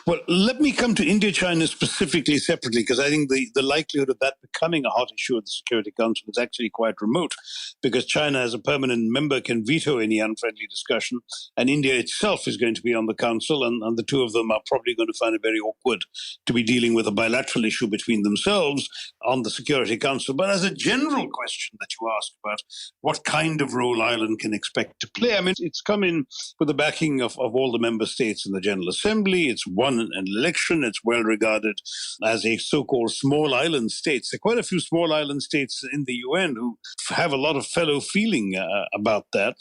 Well, let me come to India-China specifically separately, because I think the likelihood of that becoming a hot issue at the Security Council is actually quite remote, because China as a permanent member can veto any unfriendly discussion, and India itself is going to be on the Council, and the 2 of them are probably going to find it very awkward to be dealing with a bilateral issue between themselves on the Security Council. But as a general question that you asked about what kind of role Ireland can expect to play, it's come in with the backing of all the member states in the General Assembly. It's won an election. It's well regarded as a so-called small island state. There are quite a few small island states in the UN who have a lot of fellow feeling about that.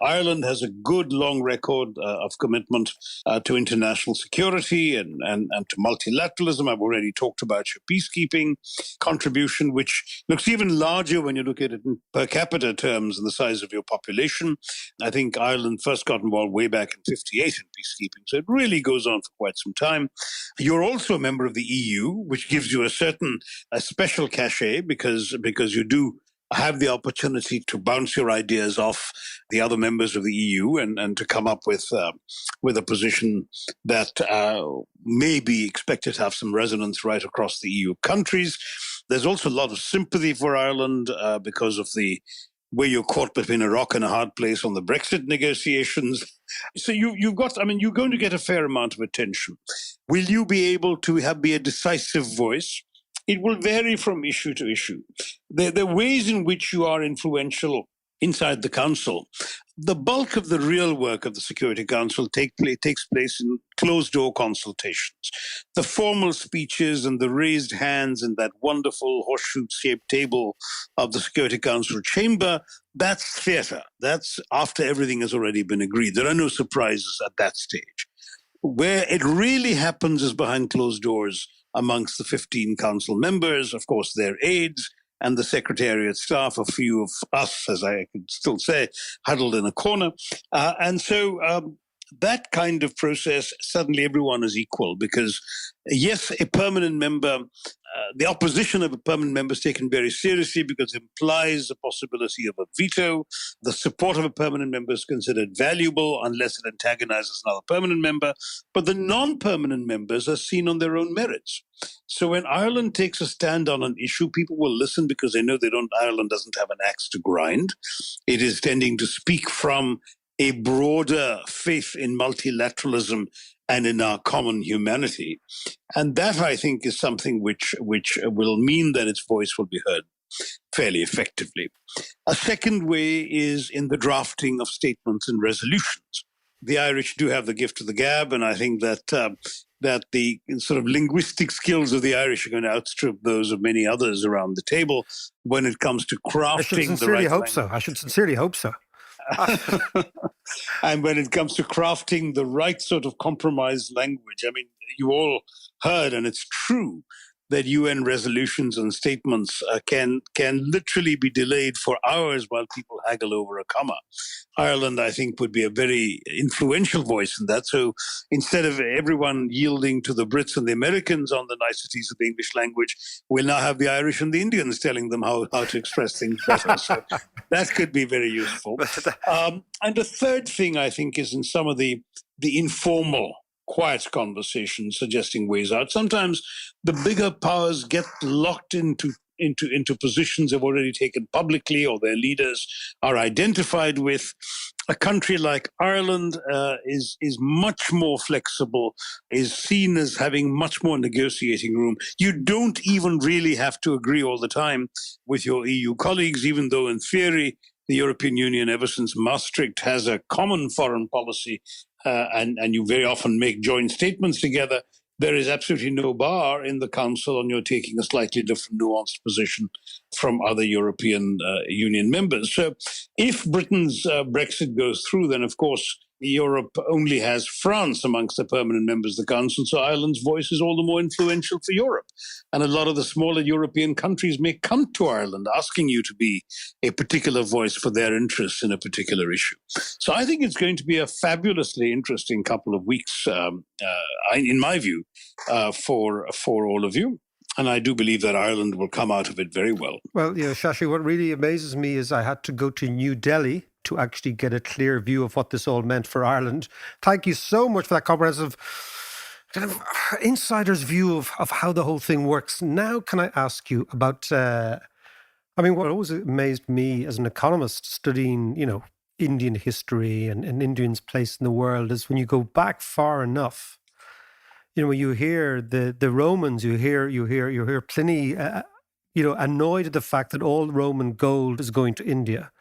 Ireland has a good long record of commitment to international security and to multilateralism. I've already talked about your peacekeeping contribution, which looks even larger when you look at it in per capita terms and the size of your population. I think Ireland first got involved way back in 1958 in peacekeeping, so it really goes on for quite some time. You're also a member of the EU, which gives you a special cachet because you do have the opportunity to bounce your ideas off the other members of the EU and to come up with a position that may be expected to have some resonance right across the EU countries. There's also a lot of sympathy for Ireland because of the way you're caught between a rock and a hard place on the Brexit negotiations. So you're going to get a fair amount of attention. Will you be able to be a decisive voice? It will vary from issue to issue. There are ways in which you are influential inside the Council. The bulk of the real work of the Security Council takes place in closed-door consultations. The formal speeches and the raised hands in that wonderful horseshoe-shaped table of the Security Council chamber, that's theatre. That's after everything has already been agreed. There are no surprises at that stage. Where it really happens is behind closed doors amongst the 15 council members, of course, their aides, and the Secretariat staff, a few of us, as I could still say, huddled in a corner. And so that kind of process, suddenly everyone is equal because, yes, a permanent member, the opposition of a permanent member is taken very seriously because it implies the possibility of a veto. The support of a permanent member is considered valuable unless it antagonizes another permanent member. But the non-permanent members are seen on their own merits. So when Ireland takes a stand on an issue, people will listen because they know Ireland doesn't have an axe to grind. It is tending to speak from a broader faith in multilateralism and in our common humanity. And that, I think, is something which will mean that its voice will be heard fairly effectively. A second way is in the drafting of statements and resolutions. The Irish do have the gift of the gab, and I think that that the sort of linguistic skills of the Irish are going to outstrip those of many others around the table when it comes to crafting the right language. I should sincerely hope so. And when it comes to crafting the right sort of compromise language, I mean, you all heard, and it's true, that UN resolutions and statements can literally be delayed for hours while people haggle over a comma. Ireland, I think, would be a very influential voice in that. So instead of everyone yielding to the Brits and the Americans on the niceties of the English language, we'll now have the Irish and the Indians telling them how to express things better. So that could be very useful. And the third thing, I think, is in some of the informal quiet conversations suggesting ways out. Sometimes the bigger powers get locked into positions they've already taken publicly or their leaders are identified with. A country like Ireland is much more flexible, is seen as having much more negotiating room. You don't even really have to agree all the time with your EU colleagues, even though in theory the European Union, ever since Maastricht, has a common foreign policy, and you very often make joint statements together. There is absolutely no bar in the Council on your taking a slightly different nuanced position from other European Union members. So if Britain's Brexit goes through, then of course Europe only has France amongst the permanent members of the Council, so Ireland's voice is all the more influential for Europe. And a lot of the smaller European countries may come to Ireland asking you to be a particular voice for their interests in a particular issue. So I think it's going to be a fabulously interesting couple of weeks, in my view, for all of you. And I do believe that Ireland will come out of it very well. Well, Shashi, what really amazes me is I had to go to New Delhi to actually get a clear view of what this all meant for Ireland. Thank you so much for that comprehensive kind of insider's view of how the whole thing works. Now, can I ask you about, what always amazed me as an economist studying, Indian history and Indians' place in the world is when you go back far enough, when you hear the Romans, you hear Pliny, annoyed at the fact that all Roman gold is going to India,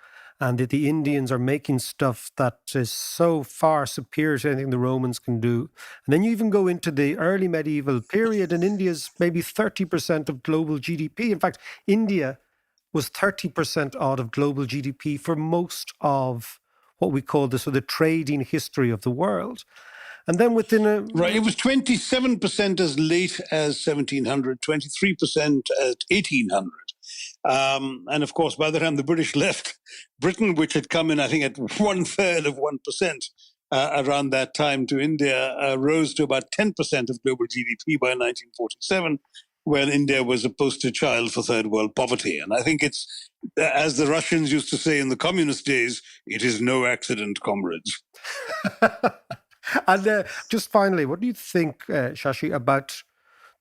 and that the Indians are making stuff that is so far superior to anything the Romans can do. And then you even go into the early medieval period, and India's maybe 30% of global GDP. In fact, India was 30% odd of global GDP for most of what we call the trading history of the world. And then within Right, it was 27% as late as 1700, 23% at 1800. And of course, by the time the British left, Britain, which had come in, I think, at 1/3 of 1% around that time to India, rose to about 10% of global GDP by 1947, when India was a poster child for third world poverty. And I think it's, as the Russians used to say in the communist days, it is no accident, comrades. And just finally, what do you think, Shashi, about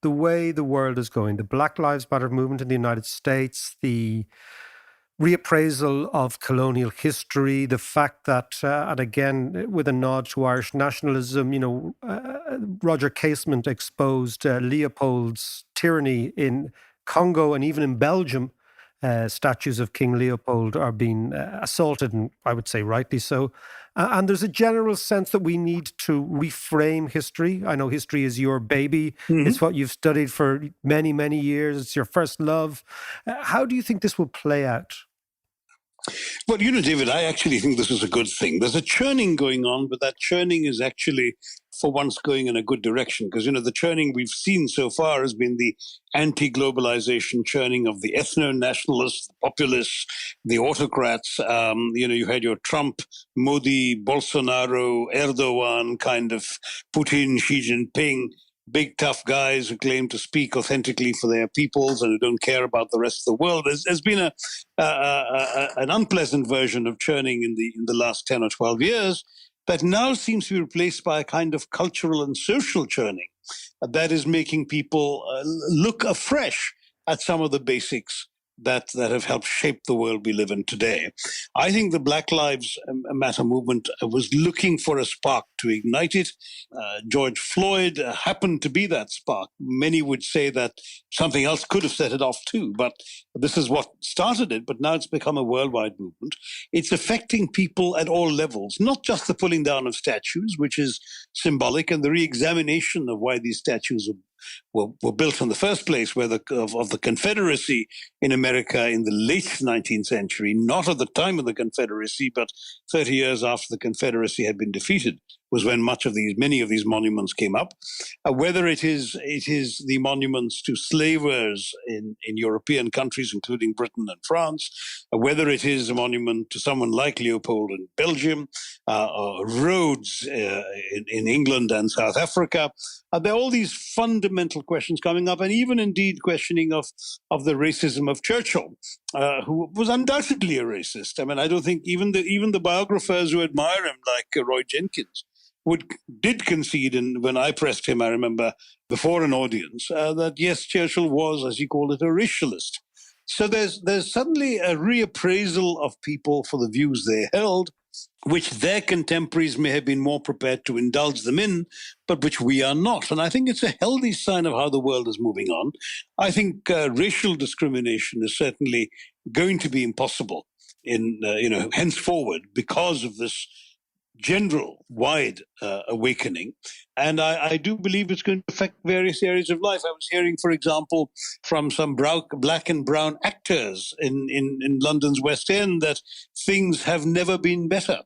the way the world is going? The Black Lives Matter movement in the United States, the reappraisal of colonial history, the fact that, and again, with a nod to Irish nationalism, Roger Casement exposed Leopold's tyranny in Congo and even in Belgium. Statues of King Leopold are being assaulted, and I would say rightly so. And there's a general sense that we need to reframe history. I know history is your baby. Mm-hmm. It's what you've studied for many, many years. It's your first love. How do you think this will play out? Well, David, I actually think this is a good thing. There's a churning going on, but that churning is actually for once going in a good direction. Because, the churning we've seen so far has been the anti-globalization churning of the ethno-nationalists, the populists, the autocrats. You had your Trump, Modi, Bolsonaro, Erdogan, kind of Putin, Xi Jinping, big tough guys who claim to speak authentically for their peoples and who don't care about the rest of the world. There's been an unpleasant version of churning in the last 10 or 12 years that now seems to be replaced by a kind of cultural and social churning that is making people look afresh at some of the basics that have helped shape the world we live in today. I think the Black Lives Matter movement was looking for a spark to ignite it. George Floyd happened to be that spark. Many would say that something else could have set it off too, but this is what started it, but now it's become a worldwide movement. It's affecting people at all levels, not just the pulling down of statues, which is symbolic, and the re-examination of why these statues were built in the first place, of the Confederacy in America in the late 19th century, not at the time of the Confederacy, but 30 years after the Confederacy had been defeated, was when many of these monuments came up. Whether it is the monuments to slavers in European countries, including Britain and France, whether it is a monument to someone like Leopold in Belgium, roads in England and South Africa, there are all these fundamental questions coming up, and even indeed questioning of the racism of Churchill, who was undoubtedly a racist. I mean, I don't think even the biographers who admire him, like Roy Jenkins, did concede, and when I pressed him, I remember before an audience, that yes, Churchill was, as he called it, a racialist. So there's suddenly a reappraisal of people for the views they held, which their contemporaries may have been more prepared to indulge them in, but which we are not. And I think it's a healthy sign of how the world is moving on. I think racial discrimination is certainly going to be impossible henceforward because of this general wide awakening. And I do believe it's going to affect various areas of life. I was hearing, for example, from some black and brown actors in London's West End that things have never been better,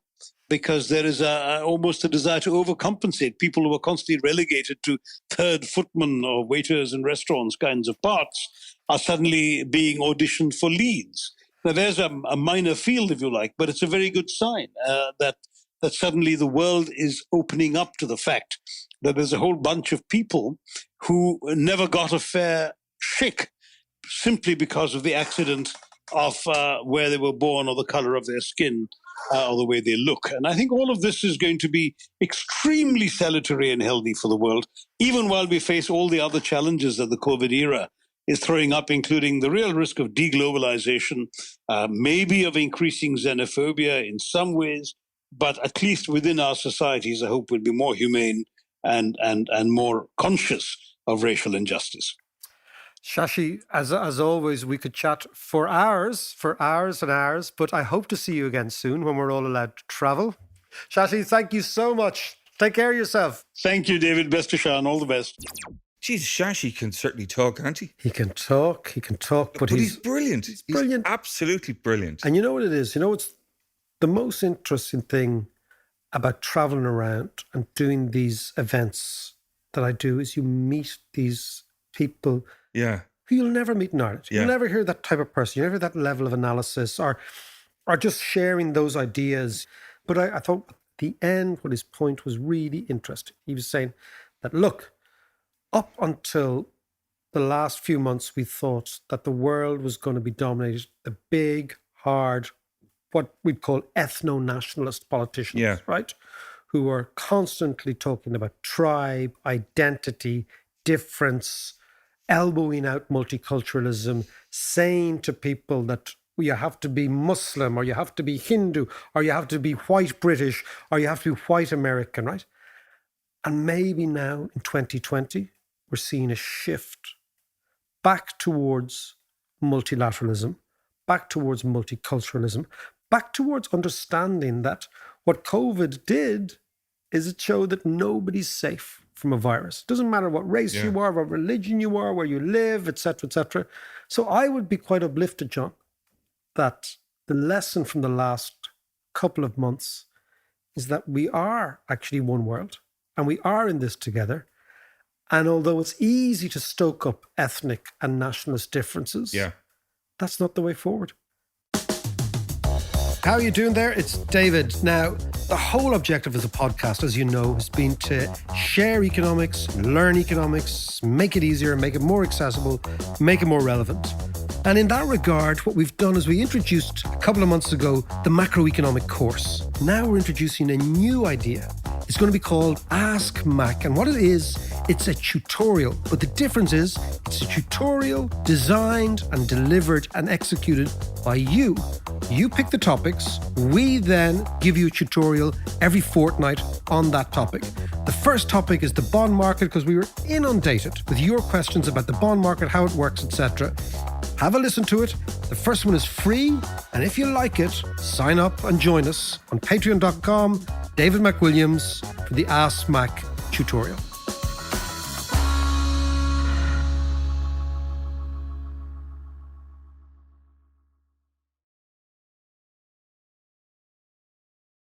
because there is almost a desire to overcompensate. People who are constantly relegated to third footmen or waiters in restaurants kinds of parts are suddenly being auditioned for leads. Now, there's a minor field, if you like, but it's a very good sign that suddenly the world is opening up to the fact that there's a whole bunch of people who never got a fair shake simply because of the accident of where they were born or the color of their skin or the way they look. And I think all of this is going to be extremely salutary and healthy for the world, even while we face all the other challenges that the COVID era is throwing up, including the real risk of deglobalization, maybe of increasing xenophobia in some ways, but at least within our societies, I hope we'll be more humane and more conscious of racial injustice. Shashi, as always, we could chat for hours and hours, but I hope to see you again soon when we're all allowed to travel. Shashi, thank you so much. Take care of yourself. Thank you, David. Best to Sean. All the best. Jeez, Shashi can certainly talk, can't he? He can talk, but he's brilliant. He's brilliant. Absolutely brilliant. And you know what it is? You know what's the most interesting thing about traveling around and doing these events that I do is you meet these people who you'll never meet in Ireland. You'll never hear that type of person. You'll never hear that level of analysis or just sharing those ideas. But I thought at the end, what his point was really interesting. He was saying that, look, up until the last few months, we thought that the world was going to be dominated by big, hard, what we'd call ethno-nationalist politicians, right? Who are constantly talking about tribe, identity, difference, elbowing out multiculturalism, saying to people that you have to be Muslim or you have to be Hindu or you have to be white British or you have to be white American, right? And maybe now in 2020, we're seeing a shift back towards multilateralism, back towards multiculturalism, back towards understanding that what COVID did is it showed that nobody's safe from a virus. It doesn't matter what race you are, what religion you are, where you live, etc., etc. So I would be quite uplifted, John, that the lesson from the last couple of months is that we are actually one world. and we are in this together. And although it's easy to stoke up ethnic and nationalist differences, that's not the way forward. How are you doing there? It's David. Now, the whole objective of the podcast, as you know, has been to share economics, learn economics, make it easier, make it more accessible, make it more relevant. And in that regard, what we've done is we introduced a couple of months ago the macroeconomic course. Now we're introducing a new idea. It's going to be called Ask Mac. And what it is, it's a tutorial. But the difference is it's a tutorial designed and delivered and executed by you. You pick the topics. We then give you a tutorial every fortnight on that topic. The first topic is the bond market, because we were inundated with your questions about the bond market, how it works, etc. Have a listen to it. The first one is free. And if you like it, sign up and join us on patreon.com, David McWilliams, for the Ask Mac tutorial.